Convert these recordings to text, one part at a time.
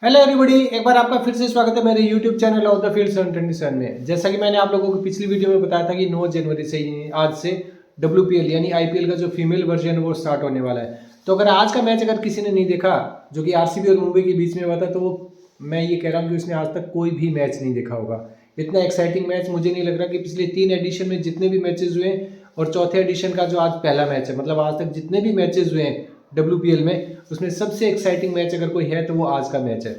Hello everybody, एक बार आपका फिर से स्वागत है मेरे YouTube channel of the field 727 में। जैसा कि मैंने आप लोगों को पिछली वीडियो में बताया था कि 9 जनवरी से आज से WPL यानी IPL का जो फीमेल वर्जन है वो स्टार्ट होने वाला है। तो अगर आज का मैच अगर किसी ने नहीं देखा जो कि RCB और मुंबई के बीच में हुआ था, तो मैं ये कह रहा हूँ कि उसने आज तक कोई भी मैच नहीं देखा होगा। इतना एक्साइटिंग मैच मुझे नहीं लग रहा कि पिछले 3 एडिशन में जितने भी मैचेस हुए और चौथे एडिशन का जो आज पहला मैच है, मतलब आज तक जितने भी मैचेस हुए हैं WPL में, उसमें सबसे एक्साइटिंग मैच अगर कोई है तो वो आज का मैच है।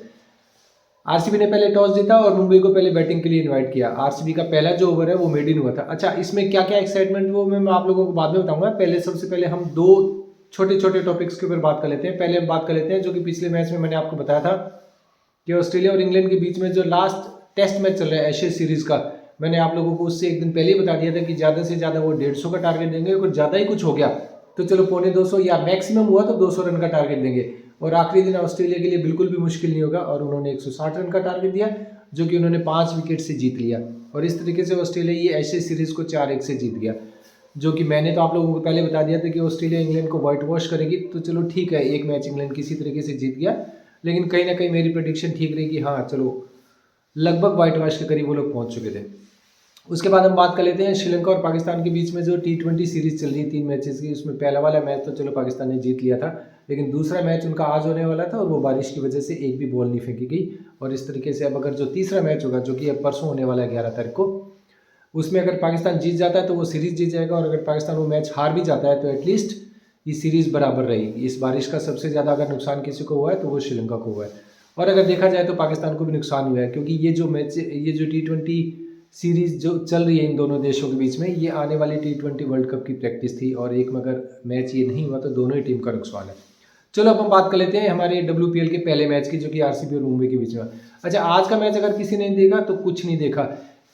आरसीबी ने पहले टॉस जीता और मुंबई को पहले बैटिंग के लिए इनवाइट किया। आरसीबी का पहला जो ओवर है वो मेड इन हुआ था। अच्छा, इसमें क्या क्या एक्साइटमेंट वो मैं आप लोगों को बाद में बताऊंगा। पहले सबसे पहले हम दो छोटे छोटे टॉपिक्स के ऊपर बात कर लेते हैं। पहले हम बात कर लेते हैं जो कि पिछले मैच में मैंने आपको बताया था कि ऑस्ट्रेलिया और इंग्लैंड के बीच में जो लास्ट टेस्ट मैच चल रहा है एशेज सीरीज का, मैंने आप लोगों को उससे एक दिन पहले ही बता दिया था कि ज़्यादा से ज़्यादा वो 150 का टारगेट देंगे। अगर ज़्यादा ही कुछ हो गया तो चलो 250 या मैक्सिमम हुआ तो 200 रन का टारगेट देंगे। और आखिरी दिन ऑस्ट्रेलिया के लिए बिल्कुल भी मुश्किल नहीं होगा और उन्होंने 160 रन का टारगेट दिया जो कि उन्होंने 5 विकेट से जीत लिया। और इस तरीके से ऑस्ट्रेलिया ये एशेज सीरीज को 4-1 से जीत गया। जो कि मैंने तो आप लोगों को पहले बता दिया था कि ऑस्ट्रेलिया इंग्लैंड को व्हाइट वॉश करेगी। तो चलो ठीक है, एक मैच इंग्लैंड किसी तरीके से जीत गया, लेकिन कहीं ना कहीं मेरी प्रेडिक्शन ठीक रही कि हाँ चलो लगभग व्हाइट वॉश के करीब वो लोग पहुंच चुके थे। उसके बाद हम बात कर लेते हैं श्रीलंका और पाकिस्तान के बीच में जो T20 सीरीज चल रही है 3 मैचेस की। उसमें पहला वाला मैच तो चलो पाकिस्तान ने जीत लिया था, लेकिन दूसरा मैच उनका आज होने वाला था और वो बारिश की वजह से एक भी बॉल नहीं फेंकी गई। और इस तरीके से अब अगर जो तीसरा मैच होगा जो कि अब परसों होने वाला है 11 तारीख को, उसमें अगर पाकिस्तान जीत जाता है तो वो सीरीज जीत जाएगा। और अगर पाकिस्तान वो मैच हार भी जाता है तो एटलीस्ट ये सीरीज बराबर रहेगी। इस बारिश का सबसे ज़्यादा अगर नुकसान किसी को हुआ है तो वो श्रीलंका को हुआ है। और अगर देखा जाए तो पाकिस्तान को भी नुकसान हुआ है, क्योंकि ये जो मैच ये जो T20 सीरीज जो चल रही है इन दोनों देशों के बीच में, ये आने वाली T20 वर्ल्ड कप की प्रैक्टिस थी और एक में अगर मैच ये नहीं हुआ तो दोनों ही टीम का नुकसान है। चलो अब हम बात कर लेते हैं हमारे WPL के पहले मैच की जो कि RCB और मुंबई के बीच में। अच्छा, आज का मैच अगर किसी ने देखा तो कुछ नहीं देखा।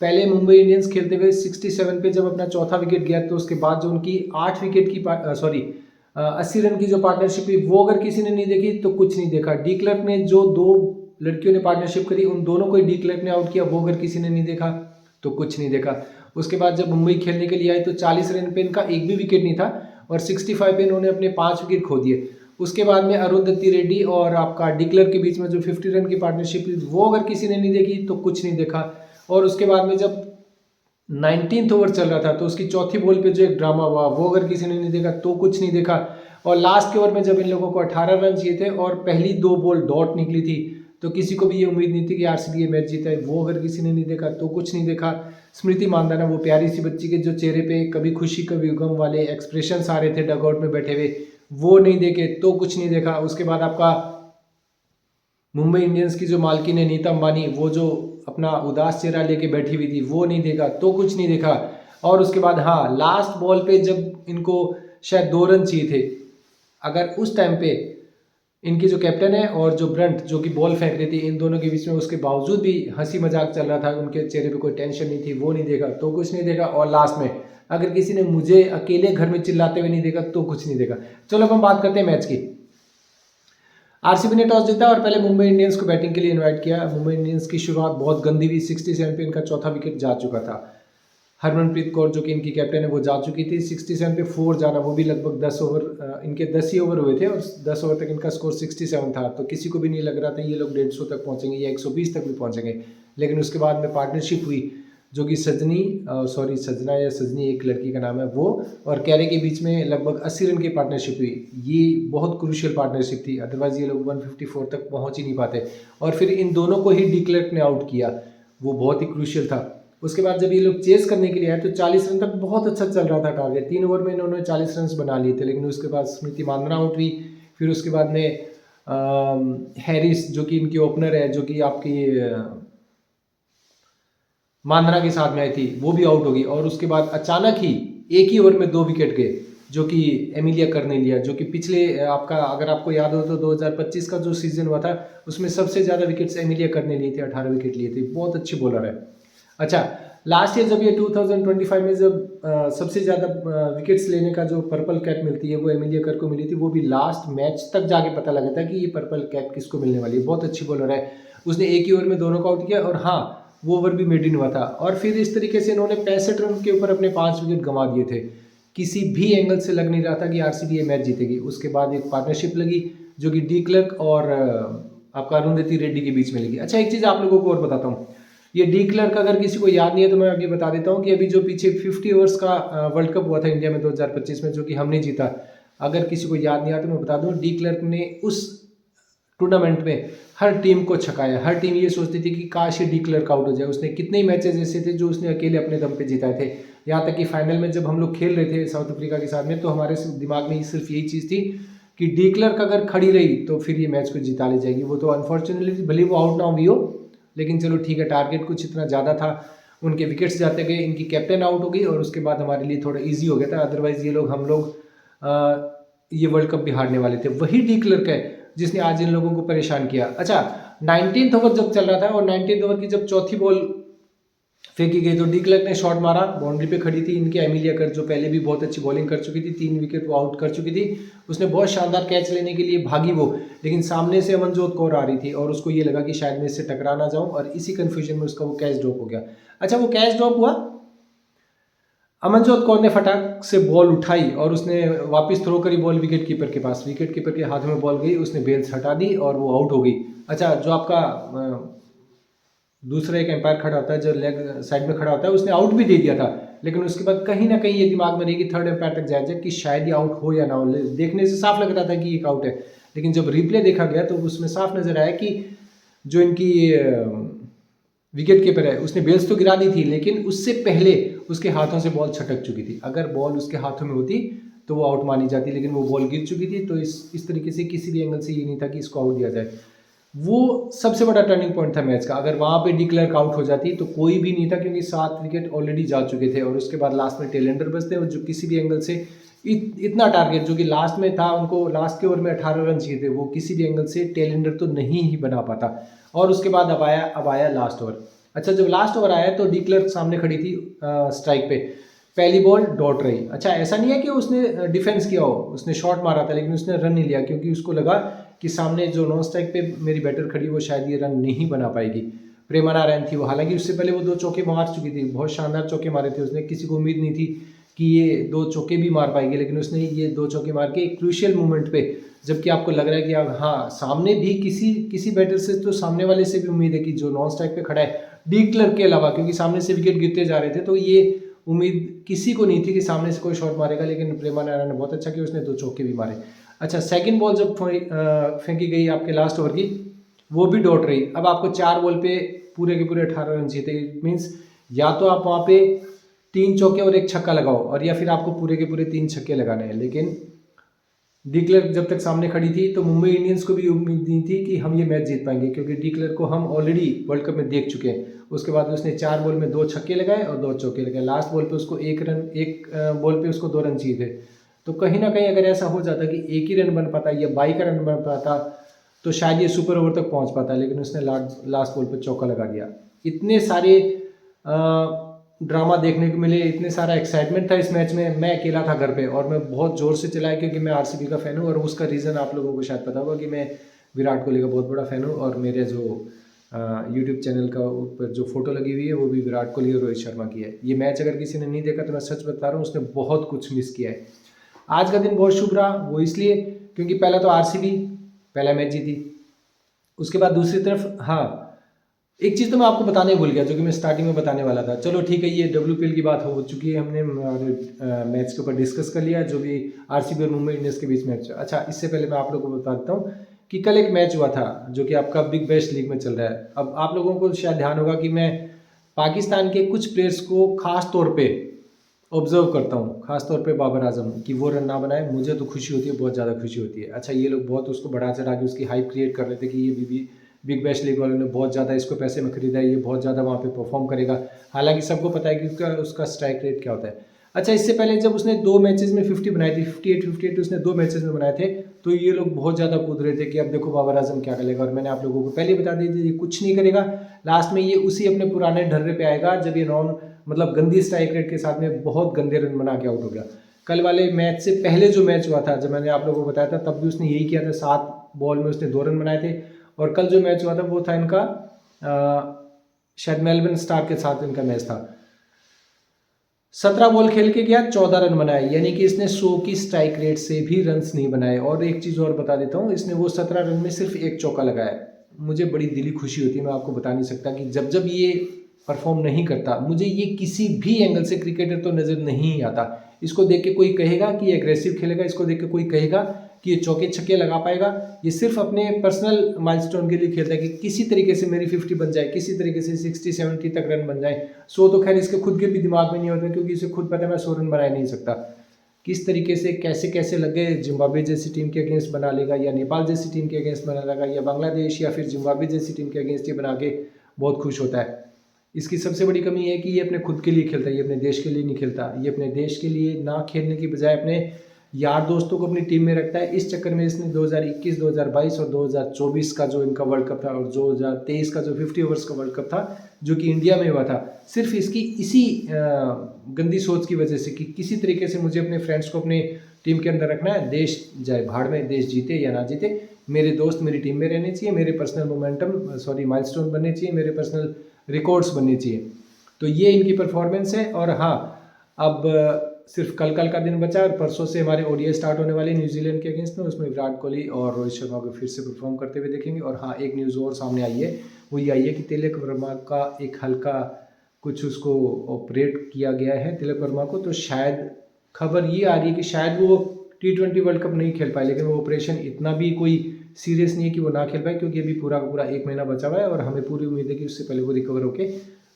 पहले मुंबई इंडियंस खेलते हुए 67 पे जब अपना चौथा विकेट गया तो उसके बाद जो उनकी 8 विकेट की 80 रन की जो पार्टनरशिप हुई वो अगर किसी ने नहीं देखी तो कुछ नहीं देखा। डी क्लर्क ने जो 2 लड़कियों ने पार्टनरशिप करी उन दोनों को ही डी क्लर्क ने आउट किया, वो अगर किसी ने नहीं देखा तो कुछ नहीं देखा। उसके बाद जब मुंबई खेलने के लिए आई तो 40 रन पे इनका एक भी विकेट नहीं था और 65 पे इन्होंने अपने 5 विकेट खो दिए। उसके बाद में अरुंधति रेड्डी और आपका डिक्लर के बीच में जो 50 रन की पार्टनरशिप थी वो अगर किसी ने नहीं देखी तो कुछ नहीं देखा। और उसके बाद में जब 19th ओवर चल रहा था तो उसकी चौथी बॉल पे जो एक ड्रामा हुआ वो अगर किसी ने नहीं देखा तो कुछ नहीं देखा। और लास्ट के ओवर में जब इन लोगों को 18 रन चाहिए थे और पहली 2 बॉल डॉट निकली थी तो किसी को भी ये उम्मीद नहीं थी कि RCB ये मैच जीता है, वो अगर किसी ने नहीं देखा तो कुछ नहीं देखा। स्मृति मानधना, वो प्यारी सी बच्ची के जो चेहरे पे कभी खुशी कभी गम वाले एक्सप्रेशन आ रहे थे डगआउट में बैठे हुए, वो नहीं देखे तो कुछ नहीं देखा। उसके बाद आपका मुंबई इंडियंस की जो मालकिन है नीता अंबानी, वो जो अपना उदास चेहरा लेके बैठी हुई थी वो नहीं देखा तो कुछ नहीं देखा। और उसके बाद हाँ, लास्ट बॉल पे जब इनको शायद 2 रन चाहिए थे, अगर उस टाइम पे इनकी जो कैप्टन है और जो ब्रंट जो कि बॉल फेंक रही थी इन दोनों के बीच में, उसके बावजूद भी हंसी मजाक चल रहा था, उनके चेहरे पे कोई टेंशन नहीं थी, वो नहीं देखा तो कुछ नहीं देखा। और लास्ट में अगर किसी ने मुझे अकेले घर में चिल्लाते हुए नहीं देखा तो कुछ नहीं देखा। चलो अब हम बात करते हैं मैच की। RCB ने टॉस जीता और पहले मुंबई इंडियंस को बैटिंग के लिए इनवाइट किया। मुंबई इंडियंस की शुरुआत बहुत गंदी हुई। 67 पे इनका चौथा विकेट जा चुका था। हरमनप्रीत कौर जो कि इनकी कैप्टन है वो जा चुकी थी। 67 पे 4 जाना, वो भी लगभग 10 ओवर, इनके 10 ही ओवर हुए थे और 10 ओवर तक इनका स्कोर 67 था। तो किसी को भी नहीं लग रहा था ये लोग 150 तक पहुंचेंगे या 120 तक भी पहुंचेंगे। लेकिन उसके बाद में पार्टनरशिप हुई जो कि सजना या सजनी एक लड़की का नाम है वो और कैरे के बीच में लगभग 80 रन की पार्टनरशिप हुई। ये बहुत क्रूशियल पार्टनरशिप थी, अदरवाइज ये लोग 154 तक पहुंच ही नहीं पाते। और फिर इन दोनों को ही डी क्लर्क ने आउट किया, वो बहुत ही क्रूशियल था। उसके बाद जब ये लोग चेस करने के लिए आए तो 40 रन तक बहुत अच्छा चल रहा था टारगेट। 3 ओवर में इन्होंने 40 रन बना लिए थे, लेकिन उसके बाद स्मृति मानधना आउट हुई। फिर उसके बाद में हैरिस जो कि इनकी ओपनर है, जो कि आपकी मानधना के साथ में आई थी, वो भी आउट हो गई। और उसके बाद अचानक ही एक ही ओवर में 2 विकेट गए जो कि एमिलिया कर ने लिया, जो कि पिछले आपका अगर आपको याद हो तो 2025 का जो सीजन हुआ था उसमें सबसे ज़्यादा विकेट्स एमिलिया कर ने लिए थे, 18 विकेट लिए थे। बहुत अच्छी बॉलर है। अच्छा, लास्ट ईयर जब ये 2025 में जब सबसे ज़्यादा विकेट्स लेने का जो पर्पल कैप मिलती है वो एमिलिया कर को मिली थी, वो भी लास्ट मैच तक जाके पता लगा था कि ये पर्पल कैप किसको मिलने वाली है। बहुत अच्छी बॉलर है। उसने एक ही ओवर में दोनों को आउट किया और हाँ, वो ओवर भी मेड इन हुआ था। और फिर इस तरीके से इन्होंने 65 रन के ऊपर अपने 5 विकेट गंवा दिए थे। किसी भी एंगल से लग नहीं रहा था कि RCB ये मैच जीतेगी। उसके बाद एक पार्टनरशिप लगी जो कि डी क्लर्क और आपका अरुंधति रेड्डी के बीच में लगी। अच्छा एक चीज़ आप लोगों को और बताता हूँ, ये डी क्लर्क अगर किसी को याद नहीं है तो मैं अभी बता देता हूँ कि अभी जो पीछे 50 ओवर्स का वर्ल्ड कप हुआ था इंडिया में 2025 में, जो कि हमने जीता, अगर किसी को याद नहीं आता तो मैं बता दूँ, डी क्लर्क ने उस टूर्नामेंट में हर टीम को छकाया। हर टीम ये सोचती थी कि काश ये डी क्लर्क आउट हो जाए। उसने कितने ही मैचेस ऐसे थे जो उसने अकेले अपने दम पे जिताए थे। यहाँ तक कि फाइनल में जब हम लोग खेल रहे थे साउथ अफ्रीका के साथ में, तो हमारे दिमाग में सिर्फ यही चीज़ थी कि डी क्लर्क अगर खड़ी रही तो फिर ये मैच को जिता ले जाएगी। वो तो अनफॉर्चुनेटली भले वो आउट ना हुई हो, लेकिन चलो ठीक है, टारगेट कुछ इतना ज़्यादा था, उनके विकेट्स जाते गए, इनकी कैप्टन आउट हो गई और उसके बाद हमारे लिए थोड़ा ईजी हो गया था। अदरवाइज हम लोग ये वर्ल्ड कप भी हारने वाले थे। वही डी क्लर्क है जिसने आज इन लोगों को परेशान किया। अच्छा 19th ओवर जब चल रहा था और 19th ओवर की जब चौथी बॉल फेंकी गई तो डी क्लर्क ने शॉट मारा, बाउंड्री पे खड़ी थी इनकी एमिलिया कर्ज, जो पहले भी बहुत अच्छी बॉलिंग कर चुकी थी, 3 विकेट वो आउट कर चुकी थी। उसने बहुत शानदार कैच लेने के लिए भागी वो, लेकिन सामने से अमनजोत कौर आ रही थी और उसको ये लगा कि शायद मैं इससे टकरा ना जाऊं, और इसी कंफ्यूजन में उसका वो कैच ड्रॉप हो गया। अच्छा वो कैच ड्रॉप हुआ, अमनजोत कौर ने फटाक से बॉल उठाई और उसने वापस थ्रो करी बॉल विकेट कीपर के पास। विकेट कीपर के हाथ में बॉल गई, उसने बेल्स हटा दी और वो आउट हो गई। अच्छा जो आपका दूसरा एक एम्पायर खड़ा होता है जो लेग साइड में खड़ा होता है, उसने आउट भी दे दिया था, लेकिन उसके बाद कहीं ना कहीं ये दिमाग में रही कि थर्ड एम्पायर तक जाए कि शायद ये आउट हो या ना हो। देखने से साफ लग रहा था कि ये आउट है, लेकिन जब रिप्ले देखा गया तो उसमें साफ नजर आया कि जो इनकी विकेट कीपर है उसने बेल्स तो गिरा दी थी, लेकिन उससे पहले उसके हाथों से बॉल छटक चुकी थी। अगर बॉल उसके हाथों में होती तो वो आउट मानी जाती, लेकिन वो बॉल गिर चुकी थी। तो इस तरीके से किसी भी एंगल से ये नहीं था कि इसको आउट दिया जाए। वो सबसे बड़ा टर्निंग पॉइंट था मैच का। अगर वहाँ पे डी क्लर्क आउट हो जाती तो कोई भी नहीं था, क्योंकि 7 विकेट ऑलरेडी जा चुके थे और उसके बाद लास्ट में टेलेंडर बचते और जो किसी भी एंगल से इतना टारगेट जो कि लास्ट में था, उनको लास्ट के ओवर में 18 रन चाहिए थे, वो किसी भी एंगल से टेलेंडर तो नहीं ही बना पाता। और उसके बाद अब आया लास्ट ओवर। अच्छा जब लास्ट ओवर आया तो डी क्लर्क सामने खड़ी थी स्ट्राइक पे, पहली बॉल डॉट रही। अच्छा ऐसा नहीं है कि उसने डिफेंस किया हो, उसने शॉट मारा था लेकिन उसने रन नहीं लिया, क्योंकि उसको लगा कि सामने जो नॉन स्ट्राइक पे मेरी बैटर खड़ी वो शायद ये रन नहीं बना पाएगी। प्रेमाना रैन थी वो, हालांकि उससे पहले वो 2 चौके मार चुकी थी, बहुत शानदार चौके मारे थे उसने। किसी को उम्मीद नहीं थी कि ये 2 चौके भी मार पाएगी, लेकिन उसने ये 2 चौके मार के एक क्रूशियल मोमेंट पे, जबकि आपको लग रहा है कि अब हाँ सामने भी किसी बैटर से तो सामने वाले से भी उम्मीद है कि जो नॉन स्ट्राइक पे खड़ा है डी क्लर्क के अलावा, क्योंकि सामने से विकेट गिरते जा रहे थे, तो ये उम्मीद किसी को नहीं थी कि सामने से कोई शॉट मारेगा, लेकिन प्रेमाना ने बहुत अच्छा किया, उसने 2 चौके भी मारे। अच्छा सेकंड बॉल जब फेंकी गई आपके लास्ट ओवर की, वो भी डॉट रही। अब आपको 4 बॉल पे पूरे के पूरे 18 रन चाहिए थे। इट मीन्स या तो आप वहाँ पे 3 चौके और 1 छक्का लगाओ, और या फिर आपको पूरे के पूरे 3 छक्के लगाने हैं। लेकिन डी क्लर्क जब तक सामने खड़ी थी तो मुंबई इंडियंस को भी उम्मीद नहीं थी कि हम ये मैच जीत पाएंगे, क्योंकि डी क्लर्क को हम ऑलरेडी वर्ल्ड कप में देख चुके हैं। उसके बाद उसने 4 बॉल में 2 छक्के लगाए और 2 चौके लगाए। लास्ट बॉल पे उसको एक बॉल पे उसको 2 रन चाहिए थे। तो कहीं ना कहीं अगर ऐसा हो जाता कि एक ही रन बन पाता या 22 रन बन पाता तो शायद ये सुपर ओवर तक पहुंच पाता, लेकिन उसने लास्ट बॉल पे चौका लगा दिया। इतने सारे ड्रामा देखने को मिले, इतने सारा एक्साइटमेंट था इस मैच में। मैं अकेला था घर पे और मैं बहुत ज़ोर से चलाया, क्योंकि मैं आरसीबी का फ़ैन हूँ, और उसका रीज़न आप लोगों को शायद पता होगा कि मैं विराट कोहली का बहुत बड़ा फ़ैन हूँ, और मेरे जो यूट्यूब चैनल का ऊपर जो फोटो लगी हुई है वो भी विराट कोहली और रोहित शर्मा की है। ये मैच अगर किसी ने नहीं देखा तो मैं सच बता रहा हूँ, उसने बहुत कुछ मिस किया है। आज का दिन बहुत शुभ रहा, वो इसलिए क्योंकि पहला तो आरसीबी पहला मैच जीती, उसके बाद दूसरी तरफ हाँ एक चीज़ तो मैं आपको बताने भूल गया, जो कि मैं स्टार्टिंग में बताने वाला था। चलो ठीक है, ये WPL की बात हो चुकी है, हमने मैच के ऊपर डिस्कस कर लिया जो भी आरसीबी और मुंबई इंडियंस के बीच मैच। अच्छा इससे पहले मैं आप लोगों को बता देता हूँ कि कल एक मैच हुआ था जो कि आपका बिग बैश लीग में चल रहा है। अब आप लोगों को शायद ध्यान होगा कि मैं पाकिस्तान के कुछ प्लेयर्स को खास तौर पे ऑब्जर्व करता हूँ, खास तौर पे बाबर आजम की वो रन ना बनाए, मुझे तो खुशी होती है, बहुत ज़्यादा खुशी होती है। अच्छा ये लोग बहुत उसको बढ़ा चढ़ा के उसकी हाइप क्रिएट कर रहे थे कि ये भी बिग बैश लीग वालों ने बहुत ज़्यादा इसको पैसे में खरीदा है, ये बहुत ज़्यादा वहाँ पे परफॉर्म करेगा। हालांकि सबको पता है कि उसका स्ट्राइक रेट क्या होता है। अच्छा इससे पहले जब उसने 2 मैचेस में 50 बनाई थी, 58 उसने 2 मैचेस में बनाए थे, तो ये लोग बहुत ज़्यादा कूद रहे थे कि अब देखो बाबर आजम क्या करेगा। और मैंने आप लोगों को पहले बता दी थी ये कुछ नहीं करेगा, लास्ट में ये उसी अपने पुराने ढर्रे पे आएगा जब ये मतलब गंदी स्ट्राइक रेट के साथ में बहुत गंदे रन बना के आउट हो गया। कल वाले मैच से पहले जो मैच हुआ था, जब मैंने आप लोगों को बताया था, तब भी उसने यही किया था, 7 बॉल में उसने 2 रन बनाए थे। और कल जो मैच हुआ था वो था इनका शायद मेलबर्न स्टार के साथ इनका मैच था। 17 बॉल खेल के गया, 14 रन बनाए, यानी कि इसने 100 की स्ट्राइक रेट से भी रन्स नहीं बनाए। और एक चीज़ और बता देता हूँ, इसने वो 17 रन में सिर्फ 1 चौका लगाया। मुझे बड़ी दिली खुशी होती है, मैं आपको बता नहीं सकता कि जब जब ये परफॉर्म नहीं करता, मुझे ये किसी भी एंगल से क्रिकेटर तो नज़र नहीं आता। इसको देख के कोई कहेगा कि ये एग्रेसिव खेलेगा, इसको देख के कोई कहेगा कि ये चौके छक्के लगा पाएगा। ये सिर्फ अपने पर्सनल माइलस्टोन के लिए खेलता है कि किसी तरीके से मेरी 50 बन जाए, किसी तरीके से 60-70 तक रन बन जाए। 100 तो खैर इसके खुद के भी दिमाग में नहीं होता, क्योंकि इसे खुद पता है मैं 100 रन बना नहीं सकता। किस तरीके से कैसे कैसे लगे, जिम्बाब्वे जैसी टीम के अगेंस्ट बना लेगा, या नेपाल जैसी टीम के अगेंस्ट बना लेगा, या बांग्लादेश या फिर जिम्बाब्वे जैसी टीम के अगेंस्ट ये बना के बहुत खुश होता है। इसकी सबसे बड़ी कमी है कि ये अपने खुद के लिए खेलता है, ये अपने देश के लिए नहीं खेलता। ये अपने देश के लिए ना खेलने की बजाय अपने यार दोस्तों को अपनी टीम में रखता है। इस चक्कर में इसने 2021, 2022 और 2024 का जो इनका वर्ल्ड कप था और 2023 का जो 50 ओवर्स का वर्ल्ड कप था जो कि इंडिया में हुआ था, सिर्फ इसकी इसी गंदी सोच की वजह से कि किसी तरीके से मुझे अपने फ्रेंड्स को अपने टीम के अंदर रखना है, देश जाए भाड़ में, देश जीते या ना जीते, मेरे दोस्त मेरी टीम में रहने चाहिए, मेरे पर्सनल माइलस्टोन बनने चाहिए, मेरे पर्सनल रिकॉर्ड्स बनने चाहिए। तो ये इनकी परफॉर्मेंस है। और हाँ, अब सिर्फ कल का दिन बचा और परसों से हमारे ओडीआई स्टार्ट होने वाले न्यूजीलैंड के अगेंस्ट में, उसमें विराट कोहली और रोहित शर्मा को फिर से परफॉर्म करते हुए देखेंगे। और हाँ, एक न्यूज़ और सामने आई है, वो ये आई है कि तिलक वर्मा का एक हल्का कुछ उसको ऑपरेट किया गया है, तिलक वर्मा को। तो शायद खबर ये आ रही है कि शायद वो T20 वर्ल्ड कप नहीं खेल पाए, लेकिन वो ऑपरेशन इतना भी कोई सीरियस नहीं है कि वो ना खेल पाए, क्योंकि अभी पूरा का पूरा 1 महीना बचा हुआ है और हमें पूरी उम्मीद है कि उससे पहले वो रिकवर होकर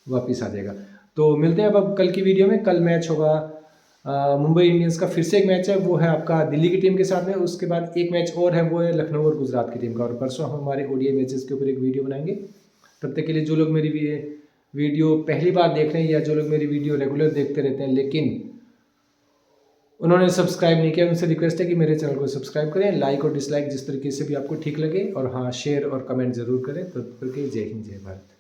वापस आ जाएगा। तो मिलते हैं अब कल की वीडियो में। कल मैच होगा मुंबई इंडियंस का, फिर से एक मैच है, वो है आपका दिल्ली की टीम के साथ में। उसके बाद एक मैच और है, वो है लखनऊ और गुजरात की टीम का। और परसों हम हमारे ओडीआई मैचेस के ऊपर एक वीडियो बनाएंगे। तब तक के लिए जो लोग मेरी वीडियो पहली बार देख रहे हैं या जो लोग मेरी वीडियो रेगुलर देखते रहते हैं लेकिन उन्होंने सब्सक्राइब नहीं किया, उनसे रिक्वेस्ट है कि मेरे चैनल को सब्सक्राइब करें, लाइक और डिसलाइक जिस तरीके से भी आपको ठीक लगे, और हाँ, शेयर और कमेंट जरूर करें। तो जय हिंद, जय भारत।